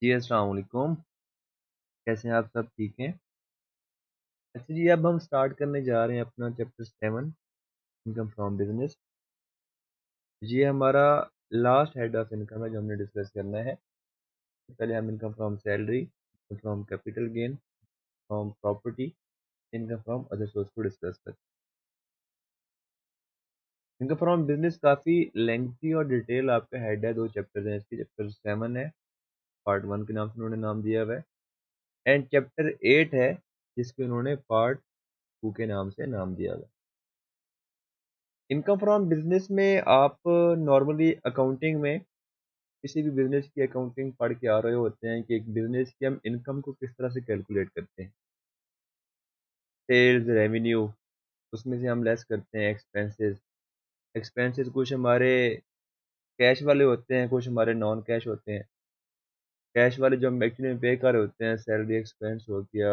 जी, अस्सलाम वालेकुम। कैसे हैं आप सब ठीक हैं? अच्छा जी, अब हम स्टार्ट करने जा रहे हैं अपना चैप्टर 7 इनकम फ्रॉम बिज़नेस। ये हमारा लास्ट हेड ऑफ इनकम है जो हमने डिस्कस करना है। पहले हम income from salary, income from capital gain, from property, income from other source को डिस्कस करते हैं। इनकम फ्रॉम बिज़नेस काफ़ी लेंथी और डिटेल आपका हेड है, 2 चैप्टर्स हैं इसके। चैप्टर 7 है, पार्ट 1 के नाम से उन्होंने नाम दिया हुआ है एंड चैप्टर 8 है जिसको उन्होंने पार्ट 2 के नाम से नाम दिया हुआ है। इनकम फ्रॉम बिजनेस में आप नॉर्मली अकाउंटिंग में किसी भी बिजनेस की अकाउंटिंग पढ़ के आ रहे होते हैं कि एक बिजनेस की हम इनकम को किस तरह से कैलकुलेट करते हैं। सेल्स रेवेन्यू, उसमें से हम लेस करते हैं एक्सपेंसेस। एक्सपेंसेस कुछ हमारे कैश वाले होते हैं, कुछ हमारे नॉन कैश होते हैं। कैश वाले जो हम एक्चुअली में पे कर रहे होते हैं, सैलरी एक्सपेंस हो गया,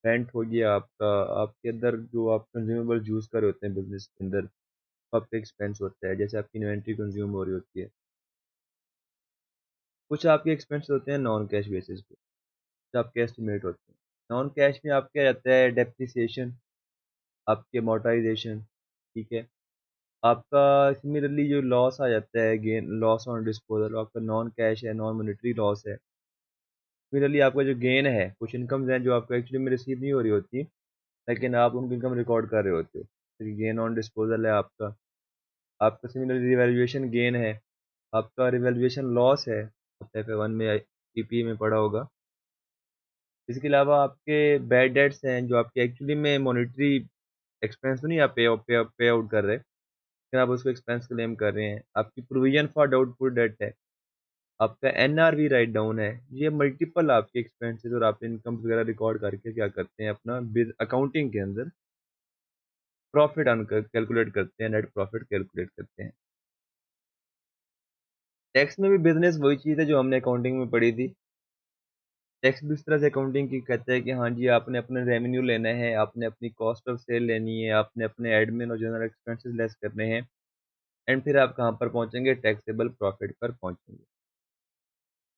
रेंट हो गया आपका, आपके अंदर जो आप कंज्यूमेबल यूज़ कर रहे होते हैं बिजनेस के अंदर, वो आपका एक्सपेंस होता है। जैसे आपकी इन्वेंट्री कंज्यूम हो रही होती है। कुछ आपके एक्सपेंस होते हैं नॉन कैश बेसिस पे, जो आपके एस्टिमेट होते हैं। नॉन कैश में आपका रहता है डेप्रिसिएशन, आपके अमोर्टाइजेशन, ठीक है। आपका सिमिलरली जो लॉस आ जाता है, गेन लॉस ऑन डिस्पोजल, आपका नॉन कैश है, नॉन मॉनेटरी लॉस है। सिमिलरली आपका जो गेन है, कुछ इनकम्स हैं जो आपको एक्चुअली में रिसीव नहीं हो रही होती, लेकिन आप उनकी इनकम रिकॉर्ड कर रहे होते हो। तो गेन ऑन डिस्पोजल है आपका। आपका सिमिलरली रिवैल्यूएशन गेन है, आपका रिवैल्यूएशन लॉस है, FF1 में पीपी में पड़ा होगा। इसके अलावा आपके बैड डेट्स हैं जो आपके एक्चुअली में मॉनेटरी एक्सपेंस तो नहीं, आप पे आउट कर रहे, लेकिन आप उसको एक्सपेंस क्लेम कर रहे हैं। आपकी प्रोविजन फॉर डाउटफुल डेट है, आपका एनआरवी राइट डाउन है। ये मल्टीपल आपके एक्सपेंसेस और आप इनकम वगैरह रिकॉर्ड करके क्या करते हैं, अपना अकाउंटिंग के अंदर प्रॉफिट अन कैलकुलेट करते हैं, नेट प्रॉफिट कैलकुलेट करते हैं। टैक्स में भी बिजनेस वही चीज़ है जो हमने अकाउंटिंग में पढ़ी थी। टैक्स भी इस तरह से अकाउंटिंग की कहता है कि हाँ जी, आपने अपने रेवेन्यू लेना है, आपने अपनी कॉस्ट ऑफ सेल लेनी है, आपने अपने एडमिन और जनरल एक्सपेंसेस लेस करने हैं एंड फिर आप कहाँ पर पहुंचेंगे, टैक्सेबल प्रॉफिट पर पहुंचेंगे।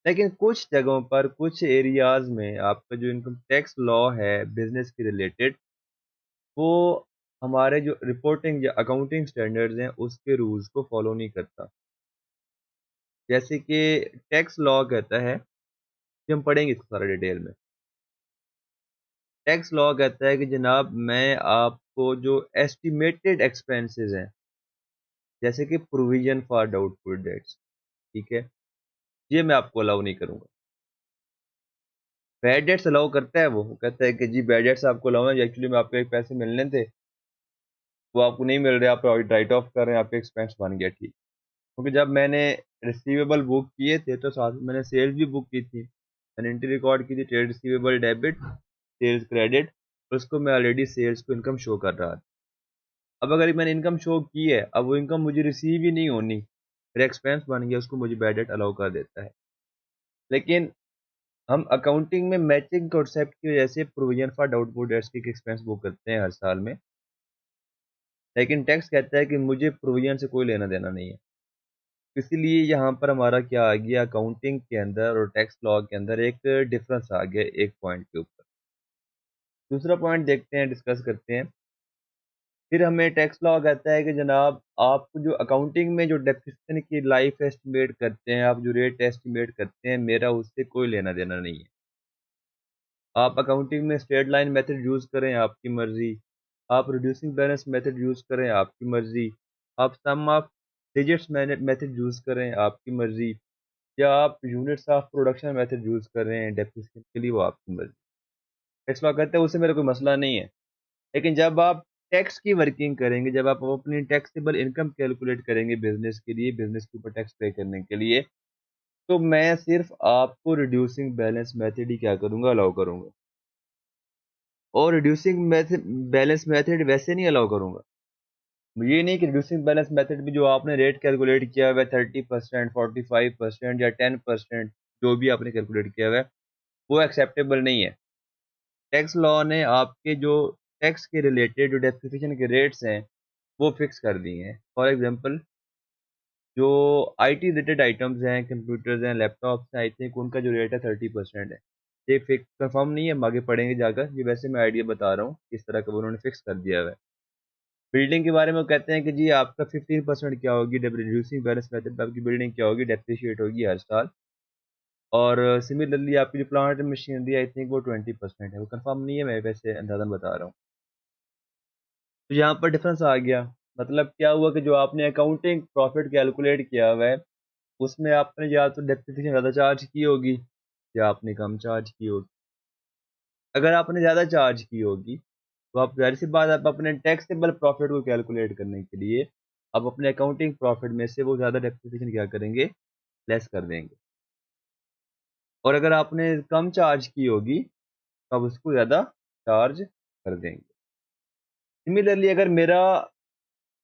लेकिन कुछ जगहों पर, कुछ एरियाज में आपका जो इनकम टैक्स लॉ है बिजनेस के रिलेटेड, वो हमारे जो रिपोर्टिंग या अकाउंटिंग स्टैंडर्ड्स हैं उसके रूल्स को फॉलो नहीं करता। जैसे कि टैक्स लॉ कहता है कि हम पढ़ेंगे इसको सारा डिटेल में। टैक्स लॉ कहता है कि जनाब, मैं आपको जो एस्टिमेटेड एक्सपेंसेस हैं, जैसे कि प्रोविजन फॉर डाउटफुल डेट्स, ठीक है, ये मैं आपको अलाउ नहीं करूंगा। बैड डेट्स अलाउ करता है, वो कहता है कि जी बैड डेट्स आपको अलाउ है, एक्चुअली में आपको एक पैसे मिलने थे, वो आपको नहीं मिल रहे, आप राइट ऑफ कर रहे हैं, आपके एक्सपेंस बन गया, ठीक। क्योंकि जब मैंने रिसीवेबल बुक किए थे तो साथ में मैंने सेल्स भी बुक की थी, मैंने एंट्री रिकॉर्ड की थी, trade receivable debit, sales credit, उसको मैं ऑलरेडी सेल्स को इनकम शो कर रहा था। अब अगर मैंने इनकम शो की है, अब वो इनकम मुझे रिसीव ही नहीं होनी, मेरा एक्सपेंस बन गया, उसको मुझे बैड डेट अलाउ कर देता है। लेकिन हम अकाउंटिंग में मैचिंग कॉन्सेप्ट की वजह से प्रोविजन फॉर डाउटफुल डेट्स की एक्सपेंस बुक करते हैं हर साल में। लेकिन टैक्स कहता है कि मुझे प्रोविजन से कोई लेना देना नहीं है। इसीलिए यहाँ पर हमारा क्या आ गया, अकाउंटिंग के अंदर और टैक्स लॉ के अंदर एक डिफरेंस आ गया एक पॉइंट के ऊपर। दूसरा पॉइंट देखते हैं, डिस्कस करते हैं। फिर हमें टैक्स लॉ कहता है कि जनाब, आप जो अकाउंटिंग में जो डेप्रिसिएशन की लाइफ एस्टिमेट करते हैं, आप जो रेट एस्टिमेट करते हैं, मेरा उससे कोई लेना देना नहीं है। आप अकाउंटिंग में स्ट्रेट लाइन मेथड यूज़ करें, आपकी मर्ज़ी। आप रिड्यूसिंग बैलेंस मेथड यूज़ करें, आपकी मर्ज़ी। आप सम ऑफ डिजिट्स मेथड यूज़ करें, आपकी मर्ज़ी। या आप units of production method use कर रहे हैं डेप्रिसिएशन के लिए, वो आपकी मर्ज़ी। टैक्स लॉ कहते हैं उससे मेरा कोई मसला नहीं है। लेकिन जब आप टैक्स की वर्किंग करेंगे, जब आप अपनी टैक्सेबल इनकम कैलकुलेट करेंगे बिज़नेस के लिए, बिज़नेस के ऊपर टैक्स पे करने के लिए, तो मैं सिर्फ़ आपको रिड्यूसिंग बैलेंस मेथड ही क्या करूँगा, अलाउ करूँगा। और रिड्यूसिंग मेथड बैलेंस मेथड वैसे नहीं अलाउ करूँगा। ये नहीं कि रिड्यूसिंग बैलेंस मेथड में जो आपने रेट कैलकुलेट किया हुआ है 30%, 45% या 10%, जो भी आपने कैलकुलेट किया हुआ है, वो एक्सेप्टेबल नहीं है। टैक्स लॉ ने आपके जो टैक्स के रिलेटेड जो डेप्रिसिएशन के रेट्स हैं, वो फिक्स कर दिए हैं। फॉर एग्जांपल, जो आईटी रिलेटेड आइटम्स हैं, कंप्यूटर्स हैं, लैपटॉप्स हैं, आई थिंक उनका जो रेट है 30% है। ये फिक्स कंफर्म नहीं है, हम आगे पढ़ेंगे जाकर। ये वैसे मैं आइडिया बता रहा हूँ किस तरह का उन्होंने फिक्स कर दिया हुआ है। बिल्डिंग के बारे में वो कहते हैं कि जी आपका 15% क्या होगी, रिड्यूसिंग बैलेंस मेथड पे आपकी बिल्डिंग क्या होगी, डेप्रिशिएट होगी हर साल। और सिमिलरली आपकी जो plant and machinery I think वो 20% है। वो कंफर्म नहीं है, मैं वैसे अंदाजन बता रहा हूँ। तो यहाँ पर डिफरेंस आ गया। मतलब क्या हुआ कि जो आपने अकाउंटिंग प्रॉफिट कैलकुलेट किया हुआ है, उसमें आपने या तो डेप्रिसिएशन ज़्यादा चार्ज की होगी या आपने कम चार्ज की होगी। अगर आपने ज़्यादा चार्ज की होगी तो आप ज़ाहिर सी बात है, आप अपने टैक्सेबल प्रॉफिट को कैलकुलेट करने के लिए आप अपने अकाउंटिंग प्रॉफिट में से वो ज़्यादा डेप्रिसिएशन क्या करेंगे, लेस कर देंगे। और अगर आपने कम चार्ज की होगी तो आप उसको ज़्यादा चार्ज कर देंगे। सिमिलरली अगर मेरा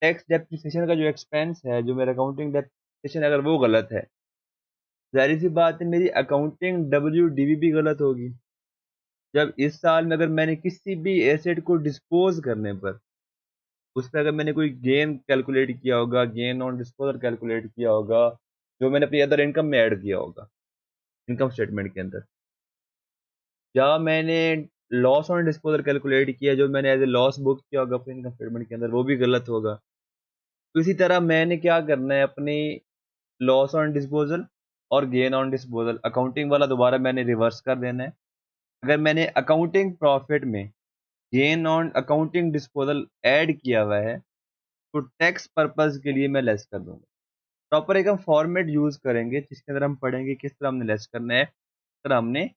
टैक्स डेप्रिसिएशन का जो एक्सपेंस है, जो मेरा अकाउंटिंग डेप्रिसिएशन अगर वो गलत है, ज़ाहिर सी बात है मेरी अकाउंटिंग डब्ल्यूडीवी भी गलत होगी। जब इस साल में अगर मैंने किसी भी एसेट को डिस्पोज़ करने पर, उस पे अगर मैंने कोई गेन कैलकुलेट किया होगा, गेन ऑन डिस्पोज़ल कैलकुलेट किया होगा, जो मैंने अपनी अदर इनकम में ऐड किया होगा, इनकम स्टेटमेंट के अंदर, या मैंने लॉस ऑन डिस्पोज़ल कैलकुलेट किया, जो मैंने एज़ अ लॉस बुक किया होगा अपनी इनकम स्टेटमेंट के अंदर, वो भी गलत होगा। तो इसी तरह मैंने क्या करना है, अपनी लॉस ऑन डिस्पोज़ल और गेन ऑन डिस्पोज़ल अकाउंटिंग वाला दोबारा मैंने रिवर्स कर देना है। अगर मैंने अकाउंटिंग प्रॉफिट में gain on accounting disposal add किया हुआ है, तो टैक्स पर्पज़ के लिए मैं लेस कर दूँगा। प्रॉपर एक हम फॉर्मेट यूज़ करेंगे जिसके अंदर हम पढ़ेंगे किस तरह हमने लेस करना है, किस तरह हमने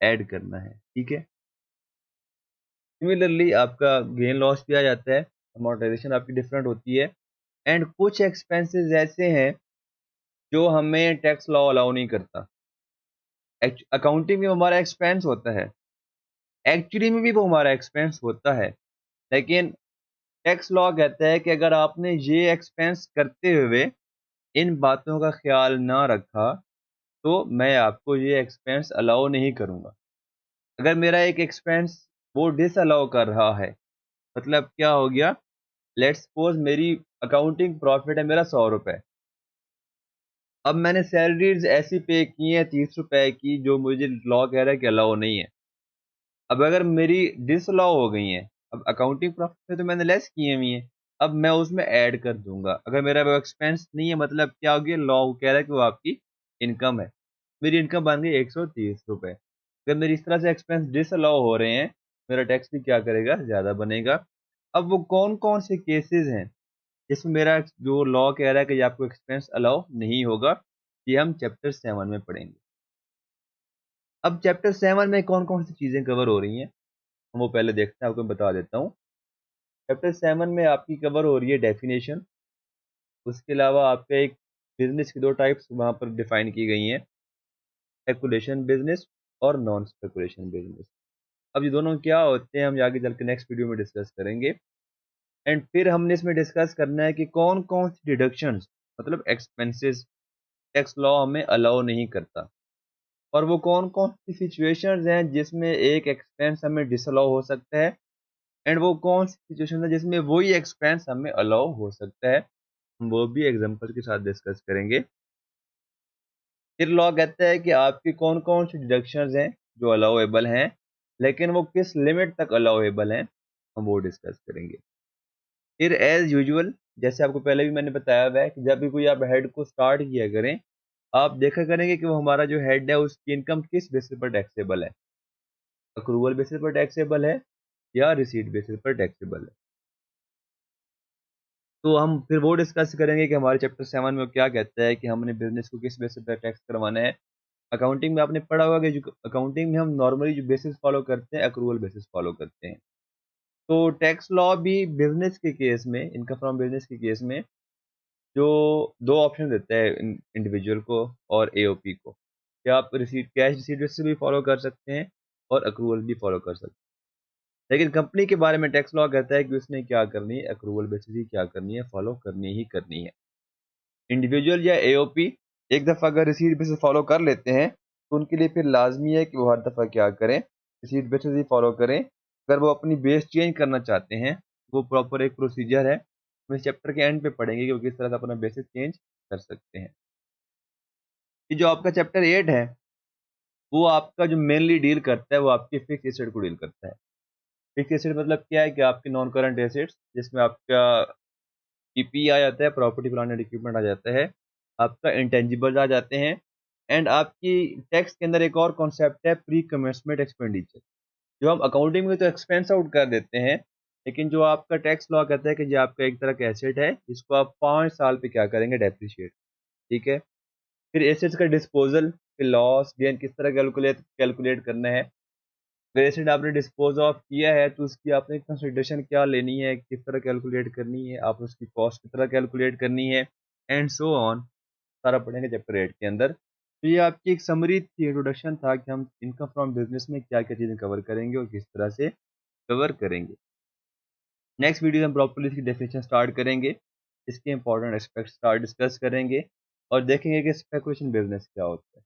ऐड करना है, ठीक है? सिमिलरली आपका गेन लॉस भी आ जाता है, अमोर्टाइज़ेशन आपकी डिफरेंट होती है एंड कुछ एक्सपेंसेस ऐसे हैं जो हमें टैक्स लॉ अलाउ नहीं करता। अकाउंटिंग में हमारा एक्सपेंस होता है, एक्चुअली में भी वो हमारा एक्सपेंस होता है, लेकिन टैक्स लॉ कहता है कि अगर आपने ये एक्सपेंस करते हुए इन बातों का ख्याल ना रखा, तो मैं आपको ये एक्सपेंस अलाउ नहीं करूँगा। अगर मेरा एक एक्सपेंस वो डिसअलाउ कर रहा है, मतलब क्या हो गया, लेट्स सपोज़ मेरी अकाउंटिंग प्रॉफिट है मेरा ₹100। अब मैंने सैलरीज़ ऐसी पे की हैं ₹30 की, जो मुझे लॉ कह रहा है कि अलाउ नहीं है। अब अगर मेरी डिसअलाउ हो गई हैं, अब अकाउंटिंग प्रॉफिट में तो मैंने लेस की हुई हैं, अब मैं उसमें ऐड कर दूँगा। अगर मेरा वो एक्सपेंस नहीं है, मतलब क्या हो गया, लॉ कह रहा है कि वो आपकी इनकम है। मेरी इनकम बन गई ₹130। अगर मेरी इस तरह से एक्सपेंस डिसअलाउ हो रहे हैं, मेरा टैक्स भी क्या करेगा, ज़्यादा बनेगा। अब वो कौन-कौन से केसेज़ हैं, जिसमें मेरा जो लॉ कह रहा है कि ये आपको एक्सपेंस अलाउ नहीं होगा, ये हम चैप्टर 7 में पढ़ेंगे। अब चैप्टर 7 में कौन-कौन सी चीज़ें कवर हो रही हैं, हम वो पहले देखते हैं, आपको मैं बता देता हूँ। चैप्टर 7 में आपकी कवर हो रही है डेफ़िनेशन, उसके अलावा आपका एक बिज़नेस की 2 टाइप्स वहाँ पर डिफ़ाइन की गई हैं, स्पेकुलेशन बिज़नेस और नॉन स्पेकुलेशन बिज़नेस। अब ये दोनों क्या होते हैं, हम आगे चल के नेक्स्ट वीडियो में डिस्कस करेंगे एंड फिर हमने इसमें डिस्कस करना है कि कौन-कौन सी डिडक्शंस, मतलब एक्सपेंसेस टैक्स लॉ हमें अलाउ नहीं करता और वो कौन-कौन सी सिचुएशंस हैं जिसमें एक एक्सपेंस हमें डिसअलाउ हो सकता है एंड वो कौन सी सिचुएशन है जिसमें वही एक्सपेंस हमें अलाउ हो सकता है, हम वो भी एग्जांपल के साथ डिस्कस करेंगे। फिर लॉ कहता है कि आपकी कौन-कौन सी डिडक्शंस हैं जो अलाउएबल हैं, लेकिन वो किस लिमिट तक अलाउएबल हैं, हम वो डिस्कस करेंगे। फिर एज़ यूजुअल, जैसे आपको पहले भी मैंने बताया हुआ है कि जब भी कोई आप हेड को स्टार्ट किया करें, आप देखा करेंगे कि वो हमारा जो हेड है उसकी इनकम किस बेसिस पर टैक्सेबल है, अक्रूवल बेसिस पर टैक्सेबल है या रिसीट बेसिस पर टैक्सेबल है। तो हम फिर वो डिस्कस करेंगे कि हमारे चैप्टर 7 में वो क्या कहता है कि हमने बिज़नेस को किस बेसिस पे टैक्स करवाना है। अकाउंटिंग में आपने पढ़ा होगा कि जो अकाउंटिंग में हम नॉर्मली जो बेसिस फ़ॉलो करते हैं, एक्रूवल बेसिस फ़ॉलो करते हैं। तो टैक्स लॉ भी बिज़नेस के केस में, इनकम फ्रॉम बिज़नेस के केस में जो 2 ऑप्शन देता है इंडिविजुअल को और एओपी को, कि आप रिसीट कैश रिसीट बेसिस भी फ़ॉलो कर सकते हैं और एक्रूवल भी फ़ॉलो कर सकते हैं। लेकिन कंपनी के बारे में टैक्स लॉ कहता है कि उसने क्या करनी है, एक्रूवल बेसिस ही क्या करनी है, फ़ॉलो करनी ही करनी है। इंडिविजुअल या एओपी एक दफ़ा अगर रिसीट बेसिस फ़ॉलो कर लेते हैं, तो उनके लिए फिर लाज़मी है कि वो हर दफ़ा क्या करें, रिसीट बेसिस ही फ़ॉलो करें। अगर वो अपनी बेस चेंज करना चाहते हैं, वो प्रॉपर एक प्रोसीजर है। हम इस चैप्टर के एंड पे पढ़ेंगे कि वो किस तरह से अपना बेसिस चेंज कर सकते हैं। कि जो आपका चैप्टर 8 है, वो आपका जो मेनली डील करता है वो आपके फिक्स एसेट को डील करता है। फिक्स एसेट मतलब क्या है कि आपके नॉन करंट एसेट्स जिसमें आपका पीपी आ जाता है, प्रॉपर्टी प्लांट एंड इक्विपमेंट आ जाता है, आपका इंटेंजिबल्स आ जाते हैं, एंड आपकी टैक्स के अंदर एक और कॉन्सेप्ट है प्री कमेंसमेंट एक्सपेंडिचर, जो हम अकाउंटिंग में तो एक्सपेंस आउट कर देते हैं, लेकिन जो आपका टैक्स लॉ कहता है कि जो आपका एक तरह का एसेट है जिसको आप 5 साल पे क्या करेंगे, डेप्रिशिएट। ठीक है। फिर एसेट्स का डिस्पोजल, फिर लॉस गेन किस तरह कैलकुलेट कैलकुलेट करना है। फिर एसेट आपने डिस्पोज ऑफ किया है तो उसकी आपने कंसिडरेशन क्या लेनी है, किस तरह कैलकुलेट करनी है, आप उसकी कॉस्ट किस तरह कैलकुलेट करनी है, एंड सो ऑन। सारा पढ़ेंगे चैप्टर 8 के अंदर। तो ये आपकी एक समरी थी, इंट्रोडक्शन था कि हम इनकम फ्रॉम बिजनेस में क्या क्या चीज़ें कवर करेंगे और किस तरह से कवर करेंगे। नेक्स्ट वीडियो में हम प्रॉपर्ली इसकी डेफिनेशन स्टार्ट करेंगे, इसके इंपॉर्टेंट एस्पेक्ट स्टार्ट डिस्कस करेंगे और देखेंगे कि स्पेकुलेशन बिजनेस क्या होता है।